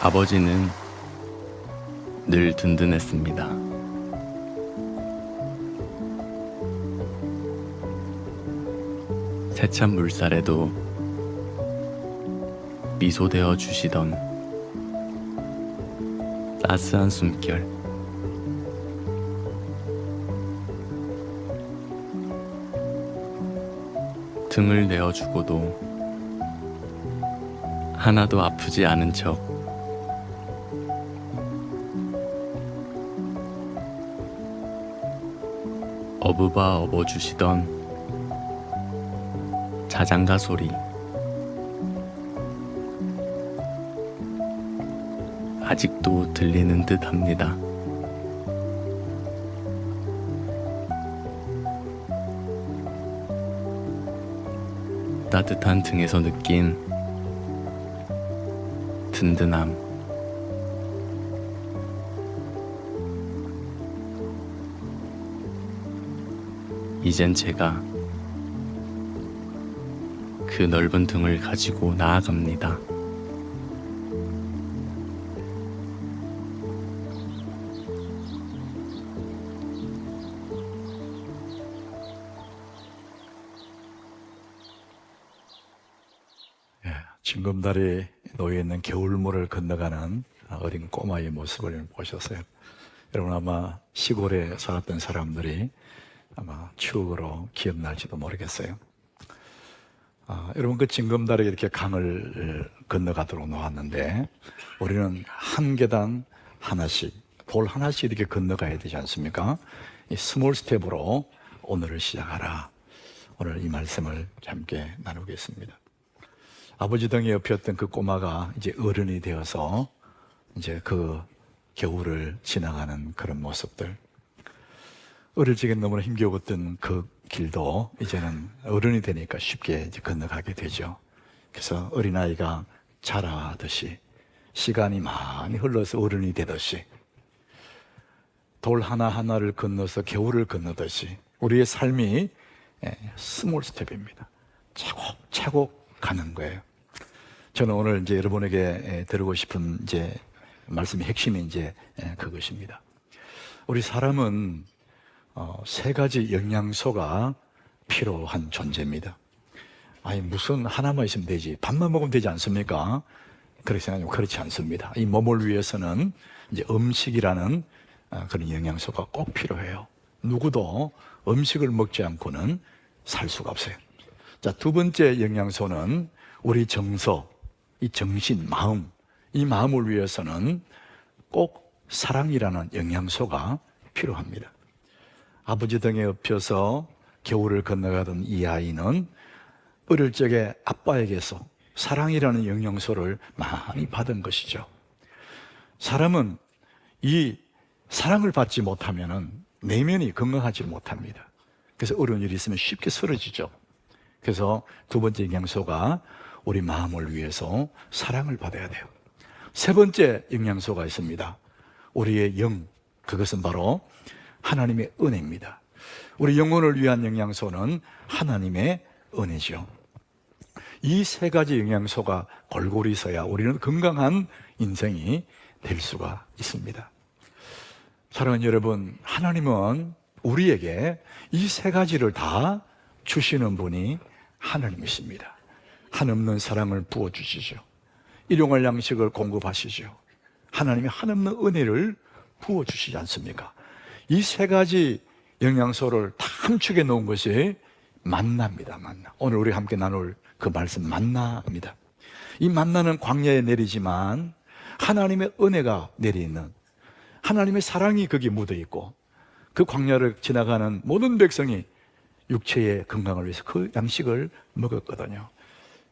아버지는 늘 든든했습니다. 세찬 물살에도 미소되어 주시던 따스한 숨결. 등을 내어주고도 하나도 아프지 않은 척 어부바 업어주시던 자장가 소리. 아직도 들리는 듯 합니다. 따뜻한 등에서 느낀 든든함. 이젠 제가 그 넓은 등을 가지고 나아갑니다. 징검다리에 놓여있는 겨울물을 건너가는 어린 꼬마의 모습을 보셨어요. 여러분 아마 시골에 살았던 사람들이 아마 추억으로 기억날지도 모르겠어요. 여러분 그 징검다리에 이렇게 강을 건너가도록 놓았는데 우리는 한 계단 하나씩, 돌 하나씩 이렇게 건너가야 되지 않습니까? 이 스몰 스텝으로 오늘을 시작하라. 오늘 이 말씀을 함께 나누겠습니다. 아버지 등에 업혔던 그 꼬마가 이제 어른이 되어서 이제 그 겨울을 지나가는 그런 모습들. 어릴 적엔 너무나 힘겨웠던 그 길도 이제는 어른이 되니까 쉽게 이제 건너가게 되죠. 그래서 어린아이가 자라듯이 시간이 많이 흘러서 어른이 되듯이 돌 하나하나를 건너서 겨울을 건너듯이 우리의 삶이 스몰 스텝입니다. 차곡차곡 가는 거예요. 저는 오늘 이제 여러분에게 드리고 싶은 이제 말씀의 핵심이 이제 그것입니다. 우리 사람은 세 가지 영양소가 필요한 존재입니다. 아니 무슨 하나만 있으면 되지, 밥만 먹으면 되지 않습니까? 그렇게 생각하면 그렇지 않습니다. 이 몸을 위해서는 이제 음식이라는 그런 영양소가 꼭 필요해요. 누구도 음식을 먹지 않고는 살 수가 없어요. 자, 두 번째 영양소는 우리 정서, 이 정신, 마음, 이 마음을 위해서는 꼭 사랑이라는 영양소가 필요합니다. 아버지 등에 업혀서 겨울을 건너가던 이 아이는 어릴 적에 아빠에게서 사랑이라는 영양소를 많이 받은 것이죠. 사람은 이 사랑을 받지 못하면 내면이 건강하지 못합니다. 그래서 어려운 일이 있으면 쉽게 쓰러지죠. 그래서 두 번째 영양소가 우리 마음을 위해서 사랑을 받아야 돼요. 세 번째 영양소가 있습니다. 우리의 영, 그것은 바로 하나님의 은혜입니다. 우리 영혼을 위한 영양소는 하나님의 은혜죠. 이 세 가지 영양소가 골고루 있어야 우리는 건강한 인생이 될 수가 있습니다. 사랑하는 여러분, 하나님은 우리에게 이 세 가지를 다 주시는 분이 하나님이십니다. 한없는 사랑을 부어주시죠. 일용할 양식을 공급하시죠. 하나님이 한없는 은혜를 부어주시지 않습니까? 이 세 가지 영양소를 다 함축해 놓은 것이 만나입니다. 만나. 오늘 우리 함께 나눌 그 말씀 만나입니다. 이 만나는 광야에 내리지만 하나님의 은혜가 내리는, 하나님의 사랑이 거기 묻어 있고 그 광야를 지나가는 모든 백성이 육체의 건강을 위해서 그 양식을 먹었거든요.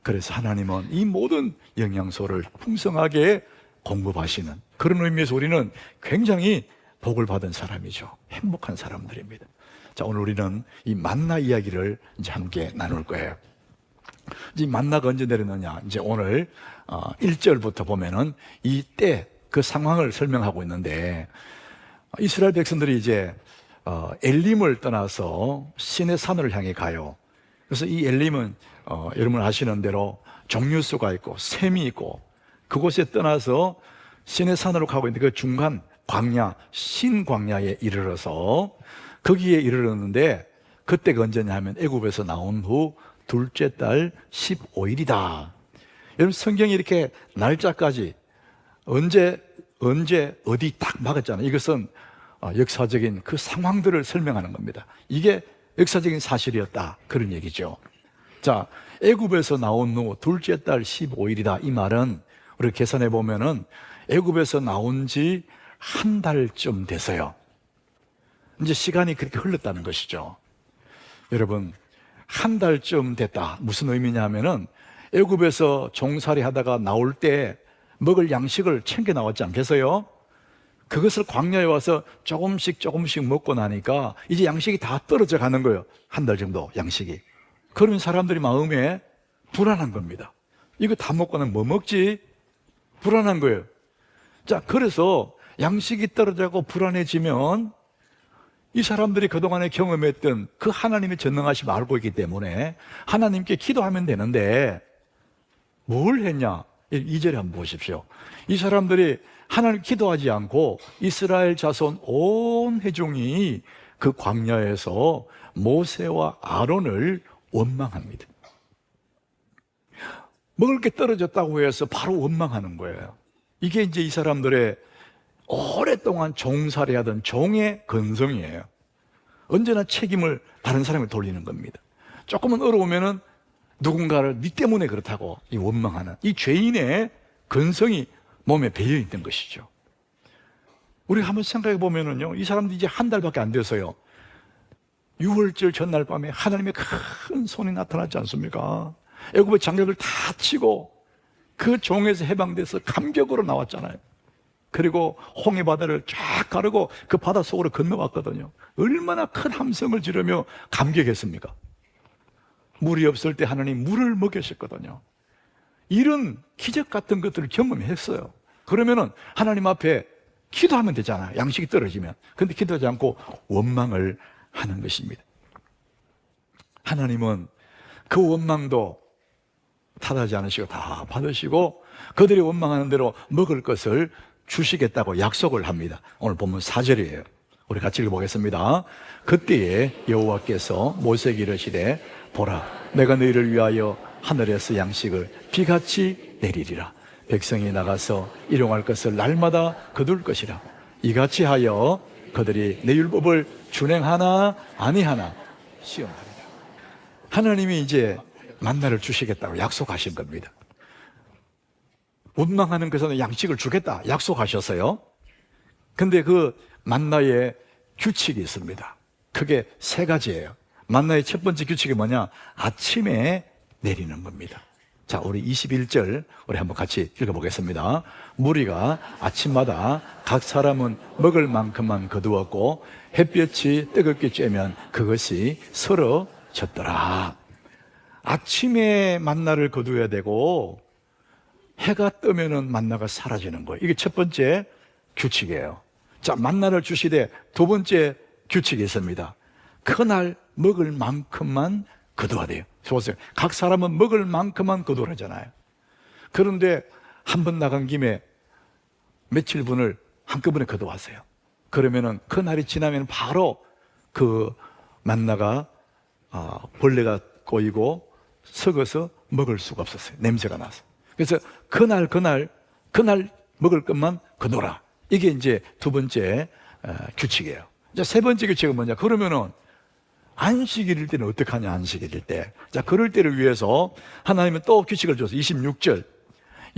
그래서 하나님은 이 모든 영양소를 풍성하게 공급하시는 그런 의미에서 우리는 굉장히 복을 받은 사람이죠. 행복한 사람들입니다. 자, 오늘 우리는 이 만나 이야기를 이제 함께 나눌 거예요. 이 만나가 언제 내렸느냐? 이제 오늘 1절부터 보면은 이 때 그 상황을 설명하고 있는데 이스라엘 백성들이 이제 엘림을 떠나서 시내 산을 향해 가요. 그래서 이 엘림은 여러분 아시는 대로 종류수가 있고 샘이 있고 그곳에 떠나서 시내산으로 가고 있는데 그 중간 광야, 신광야에 이르러서 거기에 이르렀는데 그때가 언제냐 하면 애굽에서 나온 후 둘째 달 15일이다. 여러분 성경이 이렇게 날짜까지 언제 어디 딱 막았잖아요. 이것은 역사적인 그 상황들을 설명하는 겁니다. 이게 역사적인 사실이었다 그런 얘기죠. 자, 애굽에서 나온 후 둘째 달 15일이다. 이 말은 우리 계산해 보면은 애굽에서 나온 지 한 달쯤 돼서요. 이제 시간이 그렇게 흘렀다는 것이죠. 여러분, 한 달쯤 됐다. 무슨 의미냐 하면은 애굽에서 종살이 하다가 나올 때 먹을 양식을 챙겨 나왔지 않겠어요? 그것을 광야에 와서 조금씩 먹고 나니까 이제 양식이 다 떨어져 가는 거예요. 한 달 정도 양식이. 그러면 사람들이 마음에 불안한 겁니다. 이거 다 먹고는 뭐 먹지? 불안한 거예요. 자, 그래서 양식이 떨어져고 불안해지면 이 사람들이 그동안에 경험했던 그 하나님의 전능하심을 알고 있기 때문에 하나님께 기도하면 되는데 뭘 했냐? 2절에 한번 보십시오. 이 사람들이 하나님 기도하지 않고 이스라엘 자손 온 회중이 그 광야에서 모세와 아론을 원망합니다. 먹을 게 떨어졌다고 해서 바로 원망하는 거예요. 이게 이제 이 사람들의 오랫동안 종살이하던 종의 근성이에요. 언제나 책임을 다른 사람에 돌리는 겁니다. 조금은 어려우면은 누군가를 네 때문에 그렇다고 이 원망하는 이 죄인의 근성이 몸에 배어 있는 것이죠. 우리가 한번 생각해 보면은요, 이 사람들이 이제 한 달밖에 안 돼서요. 6월절 전날 밤에 하나님의 큰 손이 나타났지 않습니까? 애굽의 장벽을 다 치고 그 종에서 해방돼서 감격으로 나왔잖아요. 그리고 홍해 바다를 쫙 가르고 그 바다 속으로 건너왔거든요. 얼마나 큰 함성을 지르며 감격했습니까? 물이 없을 때 하나님 물을 먹이셨거든요. 이런 기적 같은 것들을 경험했어요. 그러면은 하나님 앞에 기도하면 되잖아요. 양식이 떨어지면. 근데 기도하지 않고 원망을 하는 것입니다. 하나님은 그 원망도 탓하지 않으시고 다 받으시고 그들이 원망하는 대로 먹을 것을 주시겠다고 약속을 합니다. 오늘 본문 4절이에요. 우리 같이 읽어보겠습니다. 그때에 여호와께서 모세에게 이르시되 보라, 내가 너희를 위하여 하늘에서 양식을 비같이 내리리라. 백성이 나가서 일용할 것을 날마다 거둘 것이라. 이같이 하여 그들이 내 율법을 준행하나 아니하나 시험하리라. 하나님이 이제 만나를 주시겠다고 약속하신 겁니다. 원망하는 것은 양식을 주겠다 약속하셨어요. 근데 그 만나의 규칙이 있습니다. 크게 세 가지예요. 만나의 첫 번째 규칙이 뭐냐? 아침에 내리는 겁니다. 자, 우리 21절 우리 한번 같이 읽어보겠습니다. 무리가 아침마다 각 사람은 먹을 만큼만 거두었고 햇볕이 뜨겁게 쬐면 그것이 서러졌더라. 아침에 만나를 거두어야 되고 해가 뜨면은 만나가 사라지는 거예요. 이게 첫 번째 규칙이에요. 자, 만나를 주시되 두 번째 규칙이 있습니다. 그날 먹을 만큼만 거두어야 돼요. 보세요. 각 사람은 먹을 만큼만 거두라잖아요. 그런데 한 번 나간 김에 며칠분을 한꺼번에 거두었어요. 그러면은 그날이 지나면 바로 그 만나가 벌레가 꼬이고 썩어서 먹을 수가 없었어요. 냄새가 나서. 그래서 그날 먹을 것만 거둬라. 이게 이제 두 번째 규칙이에요. 이제 세 번째 규칙은 뭐냐? 그러면은 안식일일 때는 어떻게 하냐? 안식일일 때. 자, 그럴 때를 위해서 하나님은 또 규칙을 줬어요. 26절.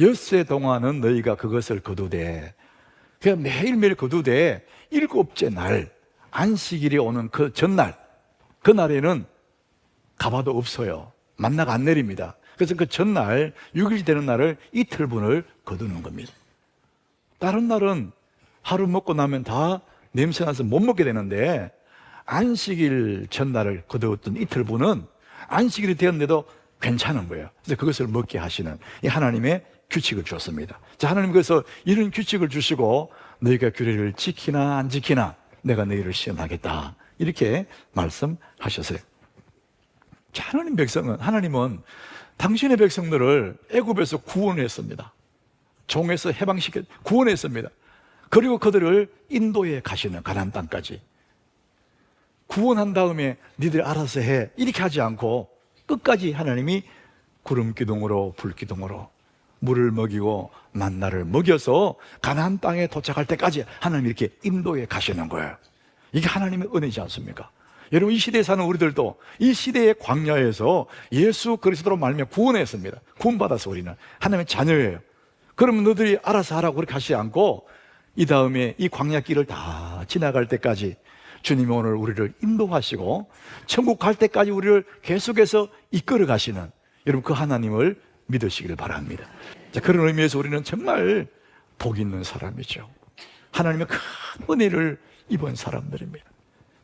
엿새 동안은 너희가 그것을 거두되, 그냥 매일매일 거두되 일곱째 날 안식일이 오는 그 전날, 그날에는 가봐도 없어요. 만나가 안 내립니다. 그래서 그 전날 6일 되는 날을 이틀분을 거두는 겁니다. 다른 날은 하루 먹고 나면 다 냄새나서 못 먹게 되는데 안식일 전날을 거두었던 이틀분은 안식일이 되었는데도 괜찮은 거예요. 그래서 그것을 먹게 하시는 이 하나님의 규칙을 주었습니다. 자, 하나님 그래서 이런 규칙을 주시고 너희가 규례를 지키나 안 지키나 내가 너희를 시험하겠다 이렇게 말씀하셨어요. 자, 하나님은 당신의 백성들을 애굽에서 구원했습니다. 종에서 해방시켜 구원했습니다. 그리고 그들을 인도에 가시는 가나안 땅까지 구원한 다음에 니들 알아서 해 이렇게 하지 않고 끝까지 하나님이 구름 기둥으로 불 기둥으로 물을 먹이고 만나를 먹여서 가나안 땅에 도착할 때까지 하나님이 이렇게 인도에 가시는 거예요. 이게 하나님의 은혜지 않습니까? 여러분, 이 시대에 사는 우리들도 이 시대의 광야에서 예수 그리스도로 말미암아 구원했습니다. 구원받아서 우리는 하나님의 자녀예요. 그러면 너희들이 알아서 하라고 그렇게 하시지 않고 이 다음에 이 광야길을 다 지나갈 때까지 주님이 오늘 우리를 인도하시고 천국 갈 때까지 우리를 계속해서 이끌어 가시는 여러분 그 하나님을 믿으시기를 바랍니다. 자, 그런 의미에서 우리는 정말 복 있는 사람이죠. 하나님의 큰 은혜를 입은 사람들입니다.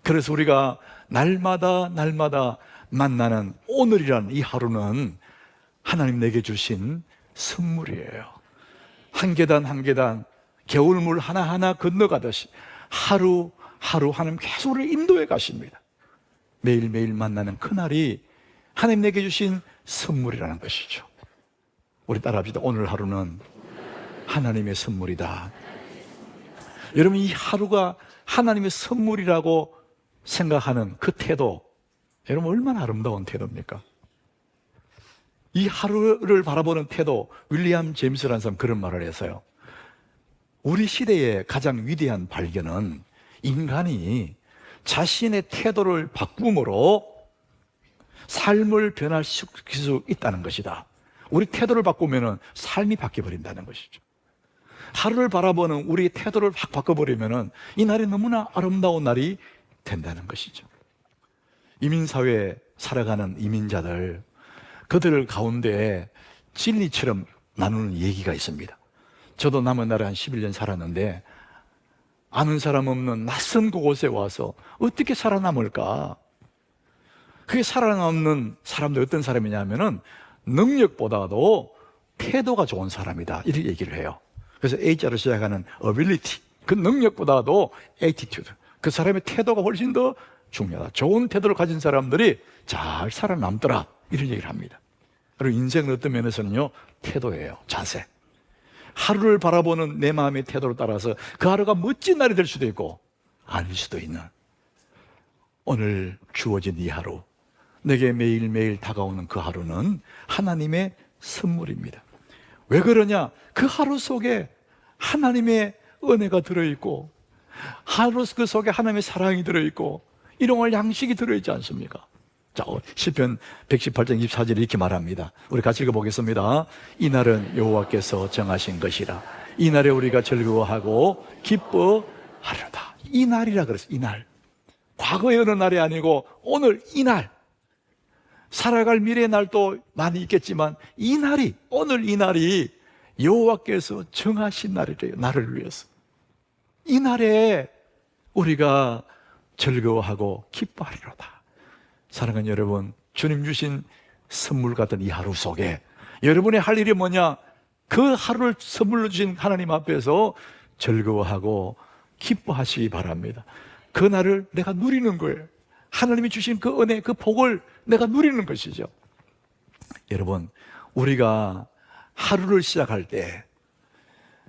그래서 우리가 날마다 만나는 오늘이라는 이 하루는 하나님 내게 주신 선물이에요. 한 계단 한 계단 겨울물 하나하나 건너가듯이 하루 하나님 계속 우리를 인도해 가십니다. 매일매일 만나는 그날이 하나님 내게 주신 선물이라는 것이죠. 우리 따라합시다. 오늘 하루는 하나님의 선물이다. 여러분, 이 하루가 하나님의 선물이라고 생각하는 그 태도, 여러분 얼마나 아름다운 태도입니까? 이 하루를 바라보는 태도, 윌리엄 제임스라는 사람 그런 말을 해서요, 우리 시대의 가장 위대한 발견은 인간이 자신의 태도를 바꿈으로 삶을 변화시킬 수 있다는 것이다. 우리 태도를 바꾸면 삶이 바뀌어버린다는 것이죠. 하루를 바라보는 우리의 태도를 확 바꿔버리면 이 날이 너무나 아름다운 날이 된다는 것이죠. 이민사회에 살아가는 이민자들, 그들 가운데 진리처럼 나누는 얘기가 있습니다. 저도 남은 나라에 한 11년 살았는데 아는 사람 없는 낯선 곳에 와서 어떻게 살아남을까? 그게 살아남는 사람들 어떤 사람이냐면은 능력보다도 태도가 좋은 사람이다 이렇게 얘기를 해요. 그래서 A자로 시작하는 ability, 그 능력보다도 attitude, 그 사람의 태도가 훨씬 더 중요하다. 좋은 태도를 가진 사람들이 잘 살아남더라 이런 얘기를 합니다. 그리고 인생은 어떤 면에서는요, 태도예요. 자세. 하루를 바라보는 내 마음의 태도를 따라서 그 하루가 멋진 날이 될 수도 있고 아닐 수도 있는, 오늘 주어진 이 하루, 내게 매일매일 다가오는 그 하루는 하나님의 선물입니다. 왜 그러냐? 그 하루 속에 하나님의 은혜가 들어있고 하루 그 속에 하나님의 사랑이 들어있고 일용할 양식이 들어있지 않습니까? 자, 시편 118장 24절에 이렇게 말합니다. 우리 같이 읽어보겠습니다. 이날은 여호와께서 정하신 것이라 이날에 우리가 즐거워하고 기뻐하려다. 이날이라 그랬어요. 이날. 과거의 어느 날이 아니고 오늘 이날. 살아갈 미래의 날도 많이 있겠지만 이 날이, 오늘 이 날이 여호와께서 정하신 날이래요. 나를 위해서. 이 날에 우리가 즐거워하고 기뻐하리로다. 사랑하는 여러분, 주님 주신 선물 같은 이 하루 속에 여러분의 할 일이 뭐냐? 그 하루를 선물로 주신 하나님 앞에서 즐거워하고 기뻐하시기 바랍니다. 그 날을 내가 누리는 거예요. 하나님이 주신 그 은혜, 그 복을 내가 누리는 것이죠. 여러분, 우리가 하루를 시작할 때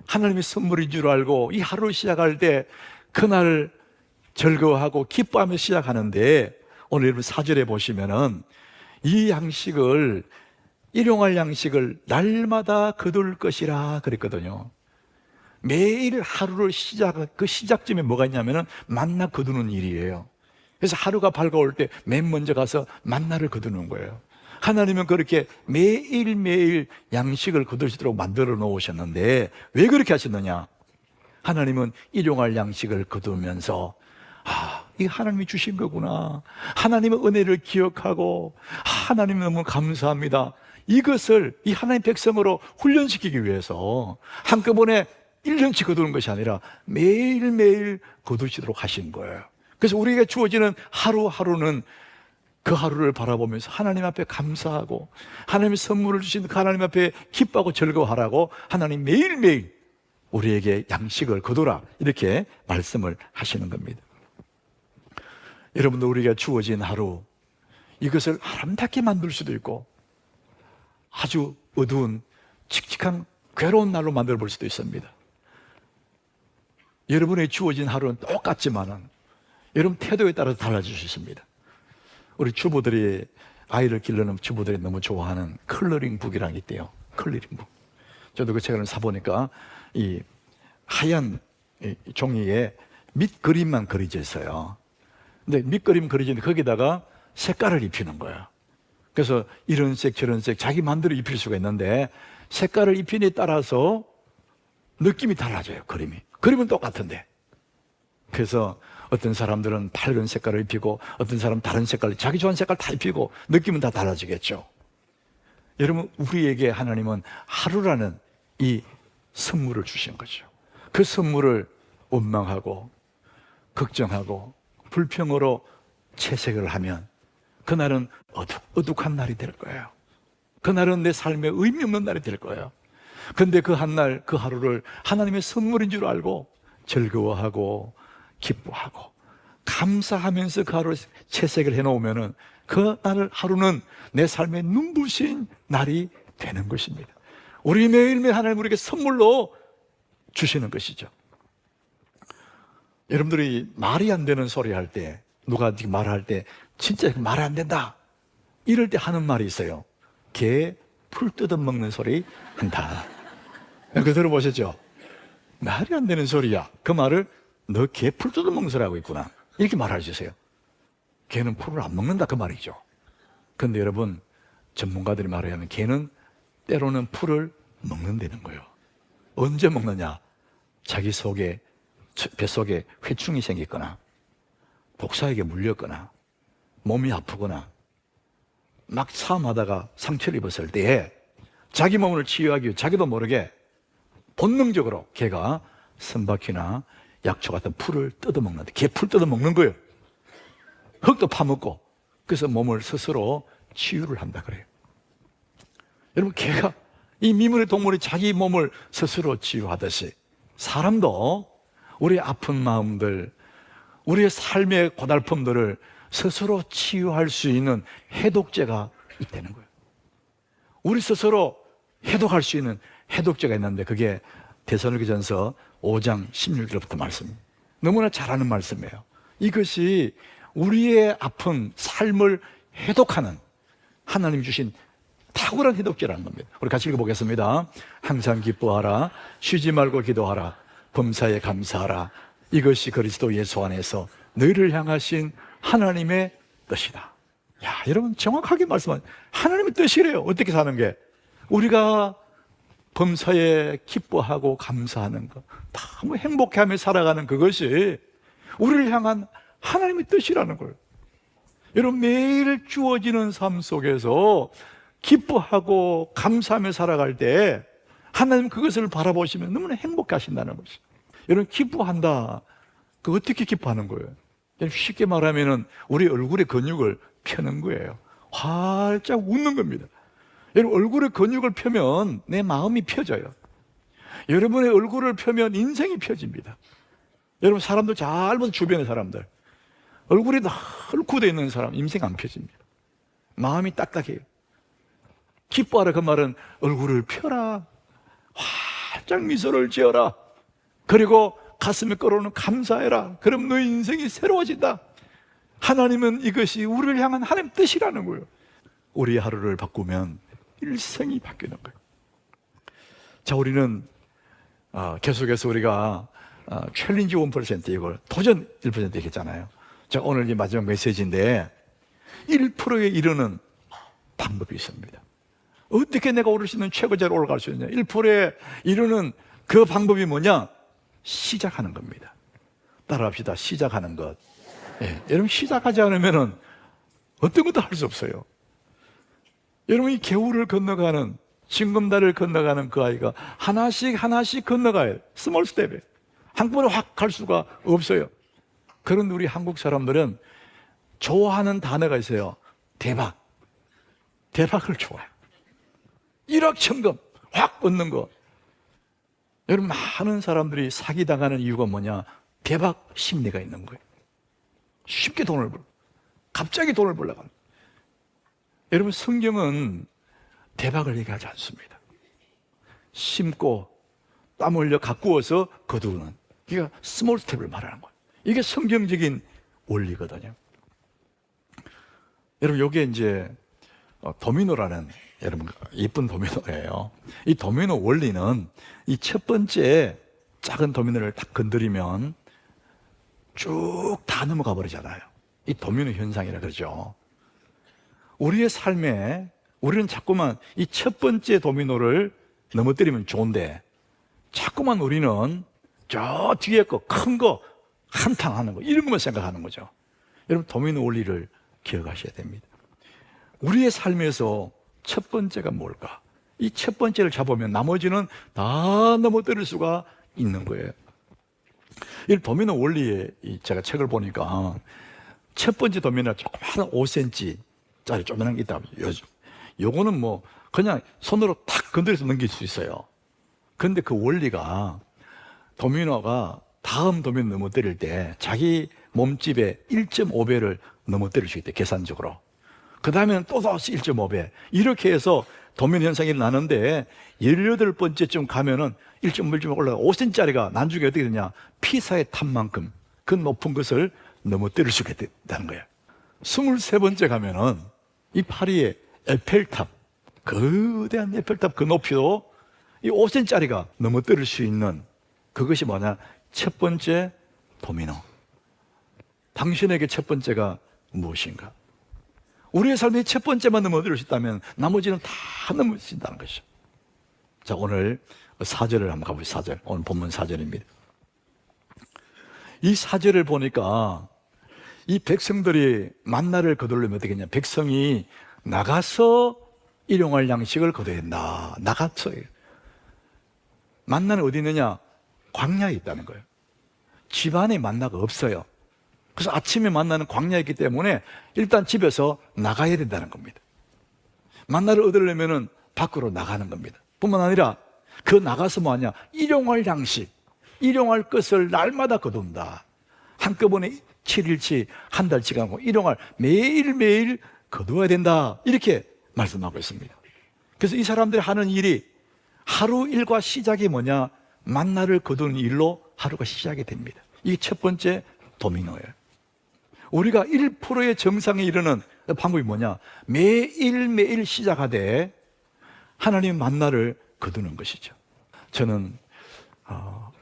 하나님의 선물인 줄 알고 이 하루를 시작할 때 그날 즐거워하고 기뻐하며 시작하는데, 오늘 여러분 4절에 보시면은 이 양식을, 일용할 양식을 날마다 거둘 것이라 그랬거든요. 매일 하루를 그 시작점에 뭐가 있냐면은 만나 거두는 일이에요. 그래서 하루가 밝아올 때 맨 먼저 가서 만나를 거두는 거예요. 하나님은 그렇게 매일매일 양식을 거둘 수 있도록 만들어 놓으셨는데 왜 그렇게 하셨느냐? 하나님은 일용할 양식을 거두면서 이 하나님이 주신 거구나, 하나님의 은혜를 기억하고 하나님 너무 감사합니다, 이것을 이 하나님 백성으로 훈련시키기 위해서 한꺼번에 1년치 거두는 것이 아니라 매일매일 거두시도록 하신 거예요. 그래서 우리에게 주어지는 하루하루는 그 하루를 바라보면서 하나님 앞에 감사하고 하나님의 선물을 주신 그 하나님 앞에 기뻐하고 즐거워하라고 하나님 매일매일 우리에게 양식을 거두라 이렇게 말씀을 하시는 겁니다. 여러분들, 우리가 주어진 하루, 이것을 아름답게 만들 수도 있고 아주 어두운 칙칙한 괴로운 날로 만들어 볼 수도 있습니다. 여러분의 주어진 하루는 똑같지만은 여러분 태도에 따라서 달라질 수 있습니다. 우리 주부들이, 아이를 기르는 주부들이 너무 좋아하는 컬러링 북이라는 게 있대요. 컬러링 북. 저도 그 책을 사보니까 이 하얀 이 종이에 밑그림만 그려져 있어요. 근데 밑그림 그려져 있는데 거기다가 색깔을 입히는 거예요. 그래서 이런 색 저런 색 자기 마음대로 입힐 수가 있는데 색깔을 입히에 따라서 느낌이 달라져요. 그림은 똑같은데. 그래서 어떤 사람들은 밝은 색깔을 입히고 어떤 사람은 다른 색깔, 자기 좋아하는 색깔 다 입히고 느낌은 다 달라지겠죠. 여러분, 우리에게 하나님은 하루라는 이 선물을 주신 거죠. 그 선물을 원망하고 걱정하고 불평으로 채색을 하면 그날은 어둑한 날이 될 거예요. 그날은 내 삶에 의미 없는 날이 될 거예요. 근데 그 한 날, 그 하루를 하나님의 선물인 줄 알고 즐거워하고 기뻐하고 감사하면서 그 하루를 채색을 해놓으면 그 하루는 내 삶의 눈부신 날이 되는 것입니다. 우리 매일매일 하나님 우리에게 선물로 주시는 것이죠. 여러분들이 말이 안 되는 소리 할 때, 누가 말할 때 진짜 말이 안 된다 이럴 때 하는 말이 있어요. 개 풀 뜯어먹는 소리 한다. 그거 들어보셨죠? 말이 안 되는 소리야. 그 말을 너 개 풀 뜯어먹는 소리 하고 있구나 이렇게 말해 주세요. 개는 풀을 안 먹는다 그 말이죠. 그런데 여러분, 전문가들이 말하면 개는 때로는 풀을 먹는다는 거예요. 언제 먹느냐? 자기 속에, 뱃속에 회충이 생겼거나 독사에게 물렸거나 몸이 아프거나 막 싸움하다가 상처를 입었을 때에 자기 몸을 치유하기 위해 자기도 모르게 본능적으로 개가 선박이나 약초 같은 풀을 뜯어먹는데, 개 풀 뜯어먹는 거예요. 흙도 파먹고. 그래서 몸을 스스로 치유를 한다 그래요. 여러분, 개가, 이 미문의 동물이 자기 몸을 스스로 치유하듯이 사람도 우리의 아픈 마음들, 우리의 삶의 고달픔들을 스스로 치유할 수 있는 해독제가 있다는 거예요. 우리 스스로 해독할 수 있는 해독제가 있는데 그게 데살로니가전서 5장 16절부터 말씀입니다. 너무나 잘 아는 말씀이에요. 이것이 우리의 아픈 삶을 해독하는 하나님이 주신 탁월한 해독제라는 겁니다. 우리 같이 읽어보겠습니다. 항상 기뻐하라, 쉬지 말고 기도하라, 범사에 감사하라. 이것이 그리스도 예수 안에서 너희를 향하신 하나님의 뜻이다. 야, 여러분 정확하게 말씀하세요. 하나님의 뜻이래요. 어떻게 사는 게? 우리가 범사에 기뻐하고 감사하는 것, 너무 행복해하며 살아가는 그것이 우리를 향한 하나님의 뜻이라는 거예요. 여러분, 매일 주어지는 삶 속에서 기뻐하고 감사하며 살아갈 때 하나님 그것을 바라보시면 너무나 행복하신다는 것이죠. 여러분, 기뻐한다. 그 어떻게 기뻐하는 거예요? 쉽게 말하면 우리 얼굴의 근육을 펴는 거예요. 활짝 웃는 겁니다. 여러분, 얼굴의 근육을 펴면 내 마음이 펴져요. 여러분의 얼굴을 펴면 인생이 펴집니다. 여러분, 사람들 잘 보세요. 주변의 사람들 얼굴이 헐크되어 있는 사람 인생 안 펴집니다. 마음이 딱딱해요. 기뻐하라 그 말은 얼굴을 펴라, 활짝 미소를 지어라, 그리고 가슴에 끌어오는 감사해라. 그럼 너의 인생이 새로워진다. 하나님은 이것이 우리를 향한 하나님 뜻이라는 거예요. 우리의 하루를 바꾸면 일생이 바뀌는 거예요. 자, 우리는 계속해서 우리가 챌린지 1% 이걸 도전 1% 얘기했잖아요. 자, 오늘 이 마지막 메시지인데 1%에 이르는 방법이 있습니다. 어떻게 내가 오를 수 있는 최고자로 올라갈 수 있냐? 1%에 이르는 그 방법이 뭐냐? 시작하는 겁니다. 따라합시다. 시작하는 것. 예, 여러분, 시작하지 않으면 어떤 것도 할 수 없어요. 여러분이 겨울을 건너가는, 징검다리를 건너가는 그 아이가 하나씩 건너가요. 스몰 스텝에. 한꺼번에 확 갈 수가 없어요. 그런 우리 한국 사람들은 좋아하는 단어가 있어요. 대박. 대박을 좋아해요. 일확천금 확 얻는 거. 여러분, 많은 사람들이 사기당하는 이유가 뭐냐? 대박 심리가 있는 거예요. 쉽게 돈을 벌고 갑자기 돈을 벌려고 합니다. 여러분, 성경은 대박을 얘기하지 않습니다. 심고 땀 흘려 가꾸어서 거두는, 이게 스몰 스텝을 말하는 거예요. 이게 성경적인 원리거든요. 여러분, 이게 이제 도미노라는, 여러분, 예쁜 도미노예요. 이 도미노 원리는 이 첫 번째 작은 도미노를 딱 건드리면 쭉 다 넘어가 버리잖아요. 이 도미노 현상이라 그러죠. 우리의 삶에 우리는 자꾸만 이 첫 번째 도미노를 넘어뜨리면 좋은데, 자꾸만 우리는 저 뒤에 거, 큰 거, 한탕 하는 거, 이런 것만 생각하는 거죠. 여러분, 도미노 원리를 기억하셔야 됩니다. 우리의 삶에서 첫 번째가 뭘까? 이 첫 번째를 잡으면 나머지는 다 넘어뜨릴 수가 있는 거예요. 이 도미노 원리에 제가 책을 보니까 첫 번째 도미노가 조그마한 5cm짜리 조그마한 게 있다고. 요거는 뭐 그냥 손으로 탁 건드려서 넘길 수 있어요. 그런데 그 원리가, 도미노가 다음 도미노 넘어뜨릴 때 자기 몸집의 1.5배를 넘어뜨릴 수 있대, 계산적으로. 그 다음에는 또 다시 1.5배. 이렇게 해서 도미노 현상이 일어나는데, 18번째쯤 가면은 1.5배 올라가 5cm짜리가 나중에 어떻게 되냐, 피사의 탑만큼 그 높은 것을 넘어뜨릴 수 있게 된다는 거예요. 23번째 가면은 이 파리의 에펠탑, 거대한 에펠탑 그 높이도 이 5cm짜리가 넘어뜨릴 수 있는, 그것이 뭐냐, 첫 번째 도미노. 당신에게 첫 번째가 무엇인가? 우리의 삶의 첫 번째만 넘어뜨릴 수 있다면 나머지는 다 넘을 수 있다는 것이죠. 자, 오늘 4절을 한번 가보시죠. 4절. 오늘 본문 4절입니다. 이 4절을 보니까 이 백성들이 만나를 거두려면 어떻게 했냐, 백성이 나가서 일용할 양식을 거둬야 된다. 나가서. 만나는 어디 있느냐? 광야에 있다는 거예요. 집안에 만나가 없어요. 그래서 아침에 만나는 광야에 있기 때문에 일단 집에서 나가야 된다는 겁니다. 만나를 얻으려면 밖으로 나가는 겁니다. 뿐만 아니라 그 나가서 뭐하냐, 일용할 양식, 일용할 것을 날마다 거둔다. 한꺼번에 7일치, 한 달치 가고 일용할 매일매일 거두어야 된다. 이렇게 말씀하고 있습니다. 그래서 이 사람들이 하는 일이, 하루 일과 시작이 뭐냐, 만나를 거두는 일로 하루가 시작이 됩니다. 이게 첫 번째 도미노예요. 우리가 1%의 정상에 이르는 방법이 뭐냐, 매일매일 시작하되 하나님의 만나를 거두는 것이죠. 저는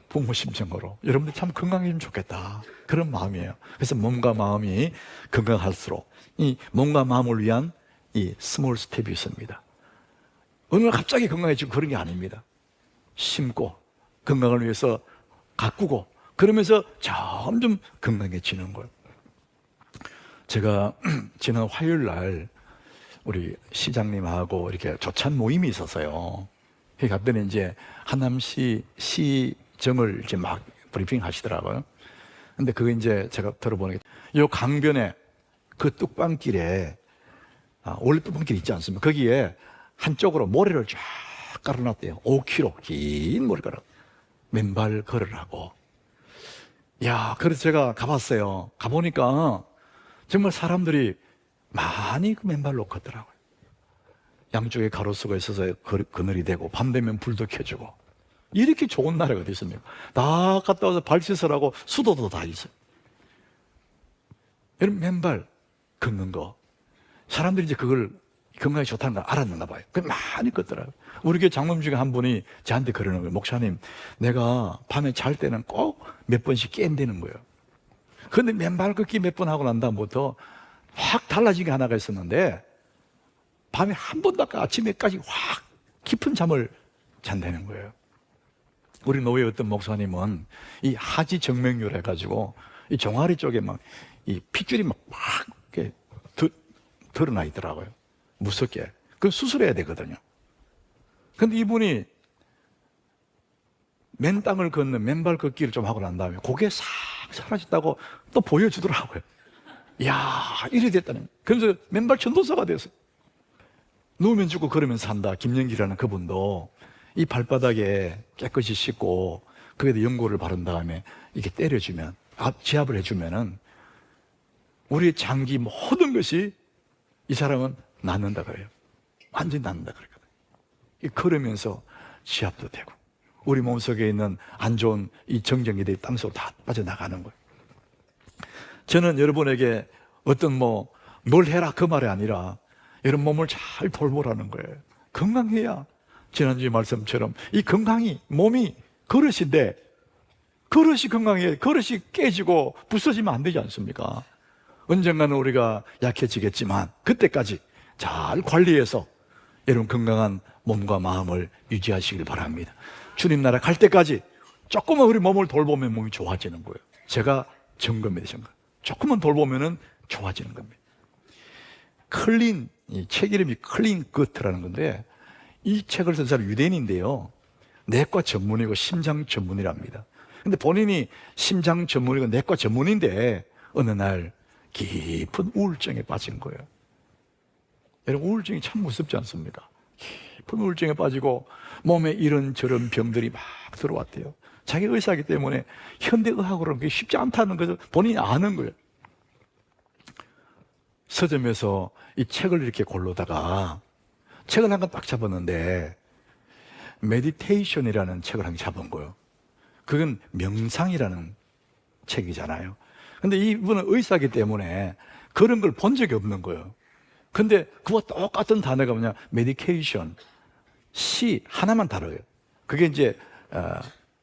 부모 심정으로 여러분들 참 건강해지면 좋겠다, 그런 마음이에요. 그래서 몸과 마음이 건강할수록 이 몸과 마음을 위한 이 스몰 스텝이 있습니다. 어느 날 갑자기 건강해지고 그런 게 아닙니다. 심고 건강을 위해서 가꾸고, 그러면서 점점 건강해지는 거예요. 제가 지난 화요일 날 우리 시장님하고 이렇게 조찬 모임이 있었어요. 거기 갔더니 이제 하남시 시정을 이제 막 브리핑 하시더라고요. 근데 그거 이제 제가 들어보니까 요 강변에 그 뚝방길에, 원래 뚝방길 있지 않습니까? 거기에 한쪽으로 모래를 쫙 깔아놨대요. 5km 긴 모래가루, 맨발 걸으라고. 야, 그래서 제가 가봤어요. 가보니까 정말 사람들이 많이 그 맨발로 걷더라고요. 양쪽에 가로수가 있어서 그늘이 되고, 밤 되면 불도 켜주고. 이렇게 좋은 나라가 어디 있습니까? 다 갔다 와서 발 씻으라고 수도도 다 있어요. 여러분, 맨발 걷는 거, 사람들이 이제 그걸 건강에 좋다는 걸 알았나 봐요. 그 많이 걷더라고요. 우리 교회 장로님 중에 한 분이 저한테 그러는 거예요. 목사님, 내가 밤에 잘 때는 꼭 몇 번씩 깬다는 거예요. 그런데 맨발 걷기 몇 번 하고 난 다음부터 확 달라진 게 하나가 있었는데, 밤에 한 번도 아까 아침에까지 확 깊은 잠을 잔다는 거예요. 우리 노회 어떤 목사님은 이 하지 정맥류를 해가지고 이 종아리 쪽에 막 이 핏줄이 막 이렇게 드러나 있더라고요. 무섭게. 그건 수술해야 되거든요. 근데 이분이 맨 땅을 걷는 맨발 걷기를 좀 하고 난 다음에 그게 싹 사라졌다고 또 보여주더라고요. 이야, 이래 됐다는. 그래서 맨발 전도사가 됐어요. 누우면 죽고 걸으면 산다. 김영기라는 그분도 이 발바닥에 깨끗이 씻고 거기에 연고를 바른 다음에 이렇게 때려주면, 지압을 해주면은 우리의 장기 모든 것이 이 사람은 낫는다 그래요. 완전히 낫는다 그랬거든요. 걸으면서 지압도 되고, 우리 몸속에 있는 안 좋은 이 정전기들이 땅속으로 다 빠져나가는 거예요. 저는 여러분에게 어떤 뭘 해라 그 말이 아니라 여러분 몸을 잘 돌보라는 거예요. 건강해야, 지난주에 말씀처럼 이 건강이, 몸이 그릇인데, 그릇이 건강해, 그릇이 깨지고 부서지면 안 되지 않습니까? 언젠가는 우리가 약해지겠지만 그때까지 잘 관리해서 여러분 건강한 몸과 마음을 유지하시길 바랍니다. 주님 나라 갈 때까지 조금만 우리 몸을 돌보면 몸이 좋아지는 거예요. 제가 점검해 주신 거예요. 조금만 돌보면 좋아지는 겁니다. 이 책 이름이 클린 굿라는 건데, 이 책을 쓴 사람이 유대인인데요, 내과 전문이고 심장 전문이랍니다. 근데 본인이 심장 전문이고 내과 전문인데 어느 날 깊은 우울증에 빠진 거예요. 여러분, 우울증이 참 무섭지 않습니까? 깊은 우울증에 빠지고 몸에 이런저런 병들이 막 들어왔대요. 자기 의사이기 때문에 현대의학으로는 그게 쉽지 않다는 것을 본인이 아는 거예요. 서점에서 이 책을 이렇게 고르다가 책을 한 권 딱 잡았는데 메디테이션이라는 책을 한 권 잡은 거예요. 그건 명상이라는 책이잖아요. 근데 이분은 의사이기 때문에 그런 걸 본 적이 없는 거예요. 근데 그와 똑같은 단어가 뭐냐, 메디케이션, 시 하나만 다뤄요. 그게 이제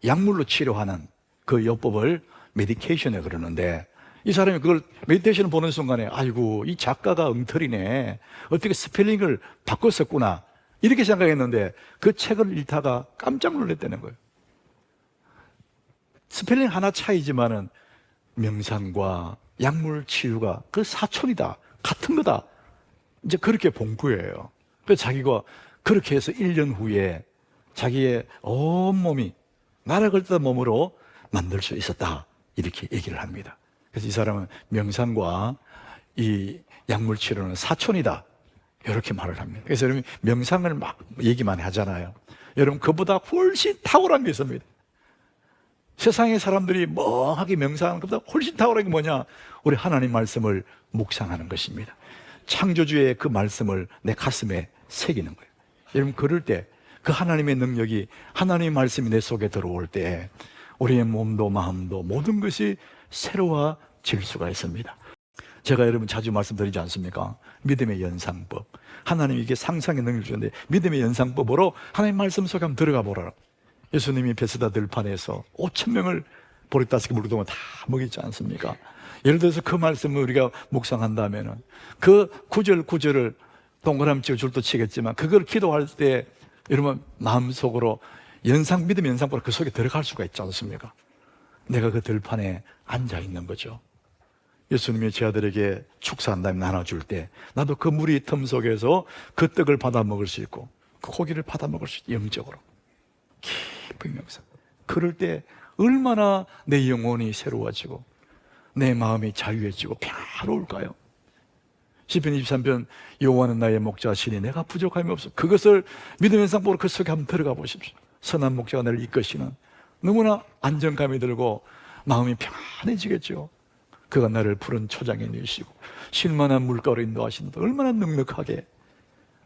약물로 치료하는 그 요법을 메디케이션에 그러는데, 이 사람이 그걸 메디테이션을 보는 순간에 아이고, 이 작가가 엉터리네, 어떻게 스펠링을 바꿨었구나, 이렇게 생각했는데 그 책을 읽다가 깜짝 놀랐다는 거예요. 스펠링 하나 차이지만은 명상과 약물 치유가 그 사촌이다, 같은 거다, 이제 그렇게 본 거예요. 그래서 자기가 그렇게 해서 1년 후에 자기의 온몸이 나락을 뜯은 몸으로 만들 수 있었다, 이렇게 얘기를 합니다. 그래서 이 사람은 명상과 이 약물 치료는 사촌이다, 이렇게 말을 합니다. 그래서 여러분, 명상을 막 얘기만 하잖아요. 여러분, 그보다 훨씬 탁월한 게 있습니다. 세상의 사람들이 멍하게 명상하는 것보다 훨씬 탁월한 게 뭐냐? 우리 하나님 말씀을 묵상하는 것입니다. 창조주의 그 말씀을 내 가슴에 새기는 거예요. 여러분, 그럴 때 그 하나님의 능력이, 하나님의 말씀이 내 속에 들어올 때 우리의 몸도 마음도 모든 것이 새로워질 수가 있습니다. 제가 여러분 자주 말씀드리지 않습니까? 믿음의 연상법. 하나님이 이게 상상의 능력을 주는데 믿음의 연상법으로 하나님 말씀 속에 한번 들어가 보라. 예수님이 베스다 들판에서 5,000명을 보리다섯 개 물고동을 다 먹이지 않습니까? 예를 들어서 그 말씀을 우리가 묵상한다면은 그 구절을 동그라미 치고 줄도 치겠지만 그걸 기도할 때 여러분 마음속으로 믿음 연상법으로 그 속에 들어갈 수가 있지 않습니까? 내가 그 들판에 앉아 있는 거죠. 예수님이 제 아들에게 축사한 다음에 나눠줄 때 나도 그 무리 틈 속에서 그 떡을 받아 먹을 수 있고 그 고기를 받아 먹을 수 있고, 영적으로 깊은 명상. 그럴 때 얼마나 내 영혼이 새로워지고 내 마음이 자유해지고 평화로울까요? 시편 23편, 여호와는 나의 목자시니 내가 부족함이 없어. 그것을 믿음의 연상법으로 그 속에 한번 들어가 보십시오. 선한 목자가 나를 이끄시는, 너무나 안정감이 들고 마음이 평안해지겠죠. 그가 나를 푸른 초장에 누이시고 쉴만한 물가로 인도하시는데 얼마나 넉넉하게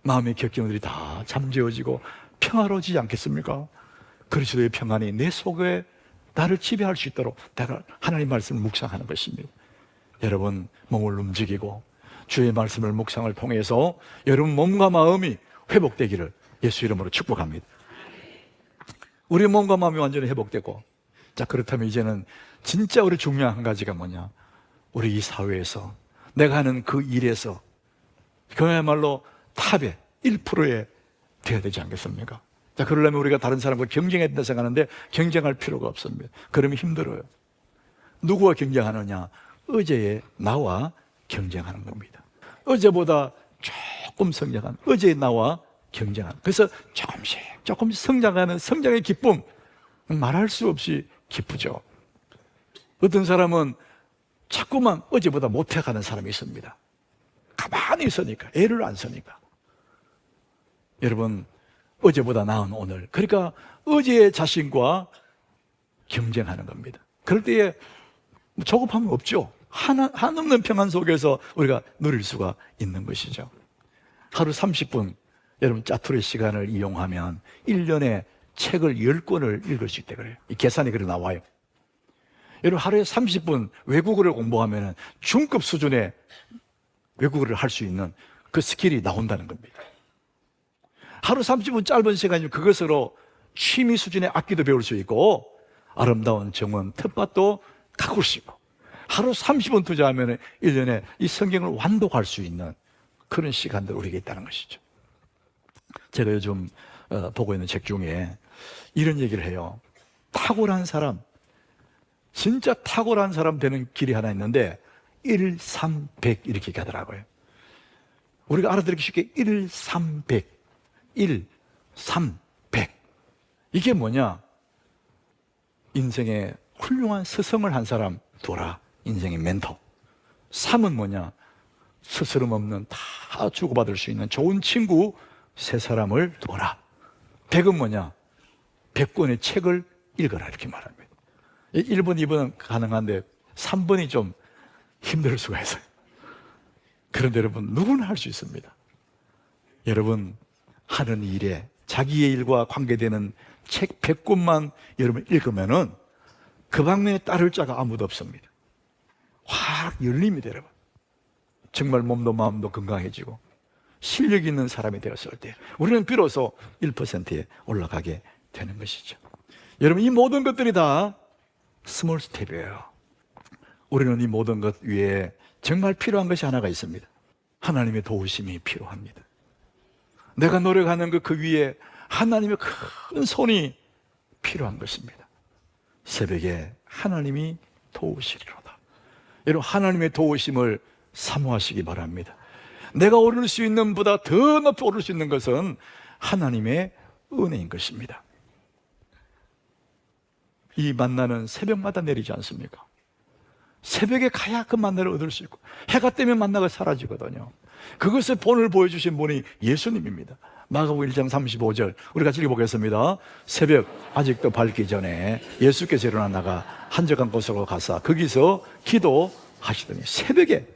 마음의 격경들이 다 잠재워지고 평화로워지지 않겠습니까? 그리스도의 평안이 내 속에 나를 지배할 수 있도록 내가 하나님 말씀을 묵상하는 것입니다. 여러분, 몸을 움직이고 주의 말씀을 묵상을 통해서 여러분 몸과 마음이 회복되기를 예수 이름으로 축복합니다. 우리 몸과 마음이 완전히 회복되고, 자, 그렇다면 이제는 진짜 우리 중요한 한 가지가 뭐냐? 우리 이 사회에서 내가 하는 그 일에서 그야말로 탑에 1%에 되어야 되지 않겠습니까? 자, 그러려면 우리가 다른 사람과 경쟁해야 된다 생각하는데 경쟁할 필요가 없습니다. 그러면 힘들어요. 누구와 경쟁하느냐? 어제의 나와 경쟁하는 겁니다. 어제보다 조금 성장한, 어제의 나와 경쟁하는. 그래서 조금씩 성장하는 성장의 기쁨, 말할 수 없이 기쁘죠. 어떤 사람은 자꾸만 어제보다 못해가는 사람이 있습니다. 가만히 있으니까, 애를 안 쓰니까. 여러분, 어제보다 나은 오늘, 그러니까 어제의 자신과 경쟁하는 겁니다. 그럴 때에 조급함은 없죠. 한없는 평안 속에서 우리가 누릴 수가 있는 것이죠. 하루 30분 여러분 짜투리 시간을 이용하면 1년에 책을 10권을 읽을 수 있다 그래요. 이 계산이 그렇게 나와요. 여러분 하루에 30분 외국어를 공부하면 중급 수준의 외국어를 할 수 있는 그 스킬이 나온다는 겁니다. 하루 30분 짧은 시간이면 그것으로 취미 수준의 악기도 배울 수 있고 아름다운 정원, 텃밭도 가꿀 수 있고 하루 30분 투자하면 1년에 이 성경을 완독할 수 있는 그런 시간들 우리에게 있다는 것이죠. 제가 요즘 보고 있는 책 중에 이런 얘기를 해요. 탁월한 사람, 진짜 탁월한 사람 되는 길이 하나 있는데 1, 3, 100 이렇게 가더라고요. 우리가 알아듣기 쉽게 1, 3, 100 1, 3, 100 이게 뭐냐? 인생에 훌륭한 스승을 한 사람 둬라. 인생의 멘토. 3은 뭐냐? 스스럼 없는 다 주고받을 수 있는 좋은 친구 세 사람을 둬라. 100은 뭐냐? 100권의 책을 읽어라 이렇게 말합니다. 1번, 2번은 가능한데 3번이 좀 힘들 수가 있어요. 그런데 여러분 누구나 할 수 있습니다. 여러분 하는 일에 자기의 일과 관계되는 책 100권만 여러분 읽으면은 그 방면에 따를 자가 아무도 없습니다. 확 열립니다, 여러분. 정말 몸도 마음도 건강해지고 실력 있는 사람이 되었을 때 우리는 비로소 1%에 올라가게 되는 것이죠. 여러분 이 모든 것들이 다 스몰 스텝이에요. 우리는 이 모든 것 위에 정말 필요한 것이 하나가 있습니다. 하나님의 도우심이 필요합니다. 내가 노력하는 그 위에 하나님의 큰 손이 필요한 것입니다. 새벽에 하나님이 도우시리로다. 여러분 하나님의 도우심을 사모하시기 바랍니다. 내가 오를 수 있는 보다 더 높이 오를 수 있는 것은 하나님의 은혜인 것입니다. 이 만나는 새벽마다 내리지 않습니까? 새벽에 가야 그 만나를 얻을 수 있고 해가 뜨면 만나가 사라지거든요. 그것의 본을 보여주신 분이 예수님입니다. 마가복음 1장 35절 우리 같이 읽어보겠습니다. 새벽 아직도 밝기 전에 예수께서 일어나 나가 한적한 곳으로 가사 거기서 기도하시더니 새벽에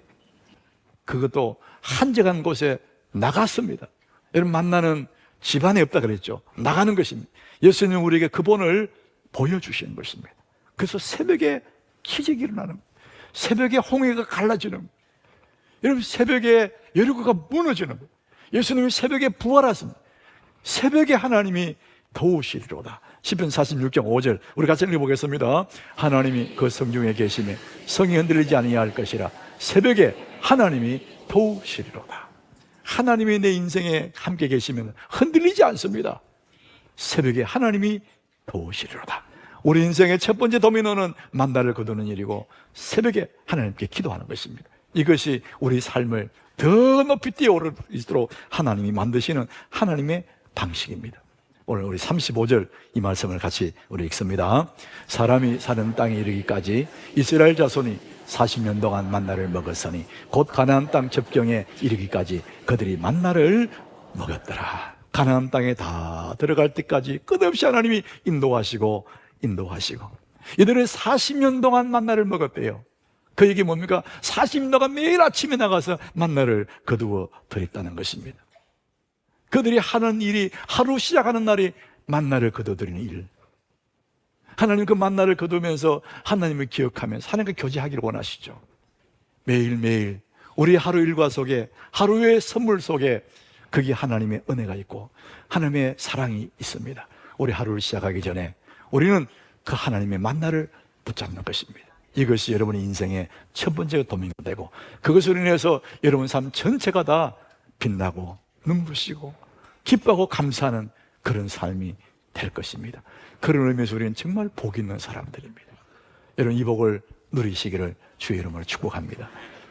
그것도 한적한 곳에 나갔습니다. 여러분 만나는 집안에 없다 그랬죠. 나가는 것입니다. 예수님은 우리에게 그 본을 보여주시는 것입니다. 그래서 새벽에 기적이 일어나는 거예요. 새벽에 홍해가 갈라지는 거예요. 여러분 새벽에 여리고가 무너지는 거예요. 예수님이 새벽에 부활하십니다. 새벽에 하나님이 도우시리로다. 시편 46장 5절 우리 같이 읽어보겠습니다. 하나님이 그 성중에 계시며 성이 흔들리지 아니할 것이라. 새벽에 하나님이 도우시리로다. 하나님이 내 인생에 함께 계시면 흔들리지 않습니다. 새벽에 하나님이 도우시리로다. 우리 인생의 첫 번째 도미노는 만나를 거두는 일이고 새벽에 하나님께 기도하는 것입니다. 이것이 우리 삶을 더 높이 뛰어오르도록 하나님이 만드시는 하나님의 방식입니다. 오늘 우리 35절 이 말씀을 같이 우리 읽습니다. 사람이 사는 땅에 이르기까지 이스라엘 자손이 40년 동안 만나를 먹었으니 곧 가나안 땅 접경에 이르기까지 그들이 만나를 먹었더라. 가나안 땅에 다 들어갈 때까지 끝없이 하나님이 인도하시고 이들은 40년 동안 만나를 먹었대요. 그 얘기 뭡니까? 40년 동안 매일 아침에 나가서 만나를 거두어 드렸다는 것입니다. 그들이 하는 일이 하루 시작하는 날이 만나를 거둬들이는 일. 하나님 그 만나를 거두면서 하나님을 기억하면서 하나님과 교제하기를 원하시죠. 매일매일 우리 하루 일과 속에 하루의 선물 속에 거기 하나님의 은혜가 있고 하나님의 사랑이 있습니다. 우리 하루를 시작하기 전에 우리는 그 하나님의 만나를 붙잡는 것입니다. 이것이 여러분의 인생의 첫 번째 도미노가 되고 그것으로 인해서 여러분 삶 전체가 다 빛나고 눈부시고 기뻐하고 감사하는 그런 삶이 될 것입니다. 그런 의미에서 우리는 정말 복 있는 사람들입니다. 여러분 이 복을 누리시기를 주의 이름으로 축복합니다.